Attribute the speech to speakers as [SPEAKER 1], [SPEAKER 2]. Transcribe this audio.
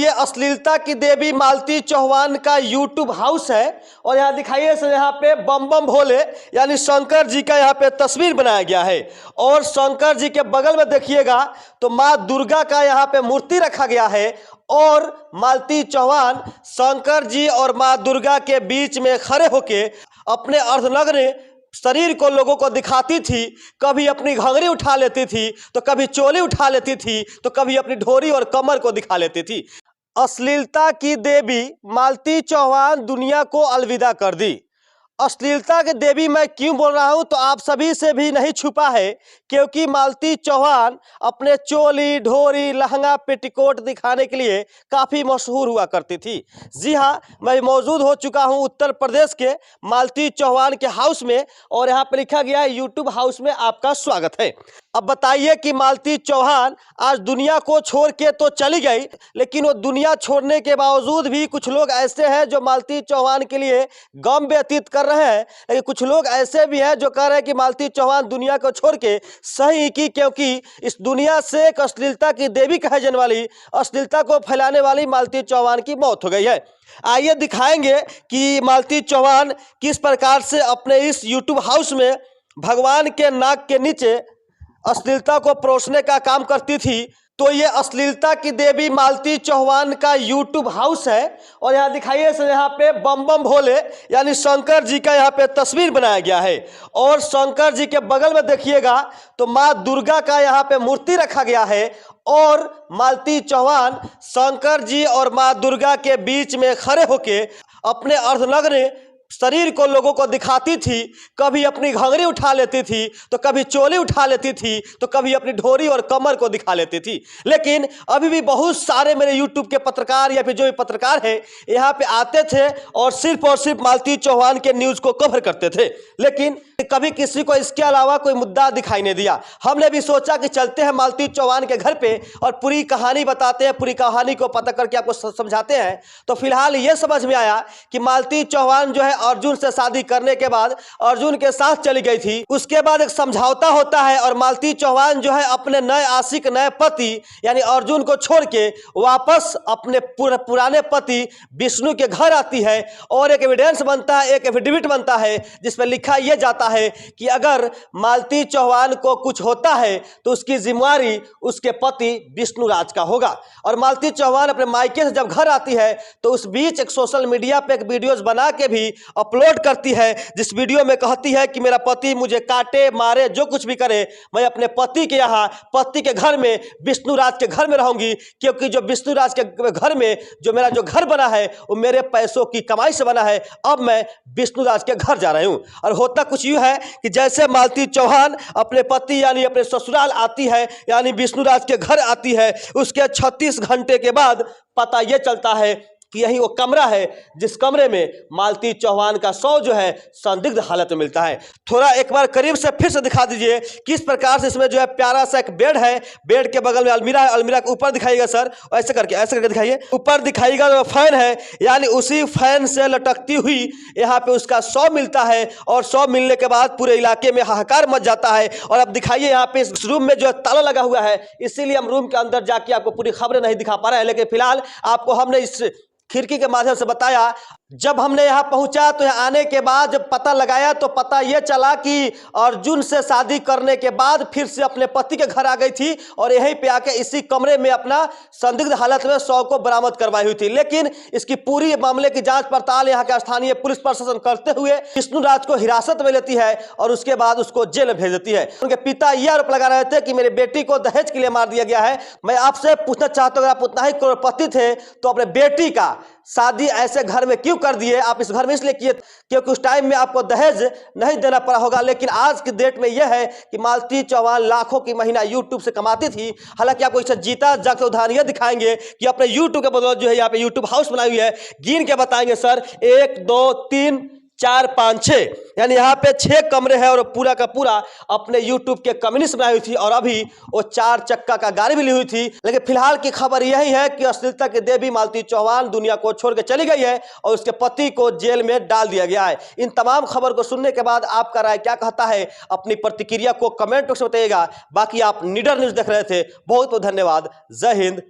[SPEAKER 1] ये अश्लीलता की देवी मालती चौहान का यूट्यूब हाउस है और यहाँ दिखाइए सर, यहाँ पे बम बम भोले यानी शंकर जी का यहाँ पे तस्वीर बनाया गया है और शंकर जी के बगल में देखिएगा तो माँ दुर्गा का यहाँ पे मूर्ति रखा गया है और मालती चौहान शंकर जी और माँ दुर्गा के बीच में खड़े होके अपने अर्धनग्न शरीर को लोगों को दिखाती थी। कभी अपनी घंघरी उठा लेती थी तो कभी चोली उठा लेती थी तो कभी अपनी ढोरी और कमर को दिखा लेती थी। अश्लीलता की देवी मालती चौहान दुनिया को अलविदा कर दी। अश्लीलता की देवी मैं क्यों बोल रहा हूं तो आप सभी से भी नहीं छुपा है, क्योंकि मालती चौहान अपने चोली ढोरी लहंगा पेटीकोट दिखाने के लिए काफ़ी मशहूर हुआ करती थी। जी हाँ, मैं मौजूद हो चुका हूं उत्तर प्रदेश के मालती चौहान के हाउस में और यहाँ पर लिखा गया है यूट्यूब हाउस में आपका स्वागत है। अब बताइए कि मालती चौहान आज दुनिया को छोड़ के तो चली गई, लेकिन वो दुनिया छोड़ने के बावजूद भी कुछ लोग ऐसे हैं जो मालती चौहान के लिए गम व्यतीत कर रहे हैं, लेकिन कुछ लोग ऐसे भी हैं जो कह रहे हैं कि मालती चौहान दुनिया को छोड़ के सही की, क्योंकि इस दुनिया से एक अश्लीलता की देवी कहे जाने वाली, अश्लीलता को फैलाने वाली मालती चौहान की मौत हो गई है। आइए दिखाएंगे कि मालती चौहान किस प्रकार से अपने इस यूट्यूब हाउस में भगवान के नाक के नीचे अश्लीलता को परोसने का काम करती थी। तो ये अश्लीलता की देवी मालती चौहान का यूट्यूब हाउस है और यहाँ दिखाइए सर, यहाँ पे बम बम भोले यानी शंकर जी का यहाँ पे तस्वीर बनाया गया है और शंकर जी के बगल में देखिएगा तो माँ दुर्गा का यहाँ पे मूर्ति रखा गया है और मालती चौहान शंकर जी और माँ दुर्गा के बीच में खड़े होके अपने अर्धनग्न शरीर को लोगों को दिखाती थी। कभी अपनी घंघरी उठा लेती थी तो कभी चोली उठा लेती थी तो कभी अपनी ढोरी और कमर को दिखा लेती थी। लेकिन अभी भी बहुत सारे मेरे यूट्यूब के पत्रकार या फिर जो भी पत्रकार हैं यहाँ पे आते थे और सिर्फ मालती चौहान के न्यूज़ को कवर करते थे, लेकिन कभी किसी को इसके अलावा कोई मुद्दा दिखाई नहीं दिया। हमने भी सोचा कि चलते हैं मालती चौहान के घर पे और पूरी कहानी बताते हैं, पूरी कहानी को पता करके आपको समझाते हैं। तो फिलहाल ये समझ में आया कि मालती चौहान जो है अर्जुन से शादी करने के बाद अर्जुन के साथ चली गई थी। उसके बाद एक समझौता होता है और मालती चौहान जो है अपने नए आशिक, नए पति यानी अर्जुन को छोड़ के वापस अपने पुराने पति विष्णु के घर आती है और एक एविडेंस बनता है, एक एफिडेविट बनता है जिसमें लिखा यह जाता है कि अगर मालती चौहान को कुछ होता है तो उसकी जिम्मेवारी उसके पति विष्णु राज का होगा। और मालती चौहान अपने मायके से जब घर आती है तो उस बीच एक सोशल मीडिया पे एक वीडियोस बना के भी अपलोड करती है, जिस वीडियो में कहती है कि मेरा पति मुझे काटे मारे जो कुछ भी करे, मैं अपने पति के यहाँ, पति के घर में, विष्णु राज के घर में रहूंगी, क्योंकि जो विष्णु राज के घर में जो मेरा जो घर बना है वो मेरे पैसों की कमाई से बना है। अब मैं विष्णु राज के घर जा रही हूँ। और होता कुछ यूँ है कि जैसे मालती चौहान अपने पति यानी अपने ससुराल आती है यानी विष्णु राज के घर आती है, उसके 36 घंटे के बाद पता यह चलता है कि यही वो कमरा है जिस कमरे में मालती चौहान का शव जो है संदिग्ध हालत में मिलता है। थोड़ा एक बार करीब से फिर से दिखा दीजिए किस प्रकार से इसमें जो है प्यारा सा एक बेड है, बेड के बगल में अलमीरा है, अलमीरा के ऊपर दिखाइएगा सर, ऐसे करके दिखाइए, ऊपर दिखाइएगा तो फैन है यानी उसी फैन से लटकती हुई यहाँ पे उसका शव मिलता है और शव मिलने के बाद पूरे इलाके में हाहाकार मच जाता है। और अब दिखाइए यहाँ पे इस रूम में जो है ताला लगा हुआ है, इसीलिए हम रूम के अंदर जाके आपको पूरी खबरें नहीं दिखा पा रहे हैं, लेकिन फिलहाल आपको हमने इस खिड़की के माध्यम से बताया। जब हमने यहाँ पहुँचा तो यहाँ आने के बाद जब पता लगाया तो पता ये चला कि अर्जुन से शादी करने के बाद फिर से अपने पति के घर आ गई थी और यहीं पे आके इसी कमरे में अपना संदिग्ध हालत में शव को बरामद करवाई हुई थी। लेकिन इसकी पूरी मामले की जांच पड़ताल यहाँ के स्थानीय पुलिस प्रशासन करते हुए विष्णु राज को हिरासत में लेती है और उसके बाद उसको जेल में भेज देती है। उनके पिता यह आरोप लगा रहे थे कि मेरी बेटी को दहेज के लिए मार दिया गया है। मैं आपसे पूछना चाहता हूँ, अगर आप उतना ही करोड़पति थे तो अपने बेटी का शादी ऐसे घर में क्यों कर दिए? आप इस घर में इसलिए किए क्योंकि उस टाइम में आपको दहेज नहीं देना पड़ा होगा। लेकिन आज की डेट में यह है कि मालती चौहान लाखों की महीना यूट्यूब से कमाती थी। हालांकि आपको इससे जीता जागता उदाहरण यह दिखाएंगे कि अपने यूट्यूब के बदौलत जो है यहाँ पे यूट्यूब हाउस बनाई हुई है। गिन के बताएंगे सर, 1 2 3 4 5 6 यानी यहाँ पे 6 कमरे हैं और पूरा का पूरा अपने यूट्यूब के कम्युनिस्ट बनाई हुई थी और अभी वो 4 चक्का का गाड़ी भी ली हुई थी। लेकिन फिलहाल की खबर यही है कि अश्लीलता की देवी मालती चौहान दुनिया को छोड़ के चली गई है और उसके पति को जेल में डाल दिया गया है। इन तमाम खबर को सुनने के बाद आपका राय क्या कहता है? अपनी प्रतिक्रिया को कमेंट बॉक्स में बताइएगा। बाकी आप निडर न्यूज़ देख रहे थे, बहुत बहुत धन्यवाद। जय हिंद,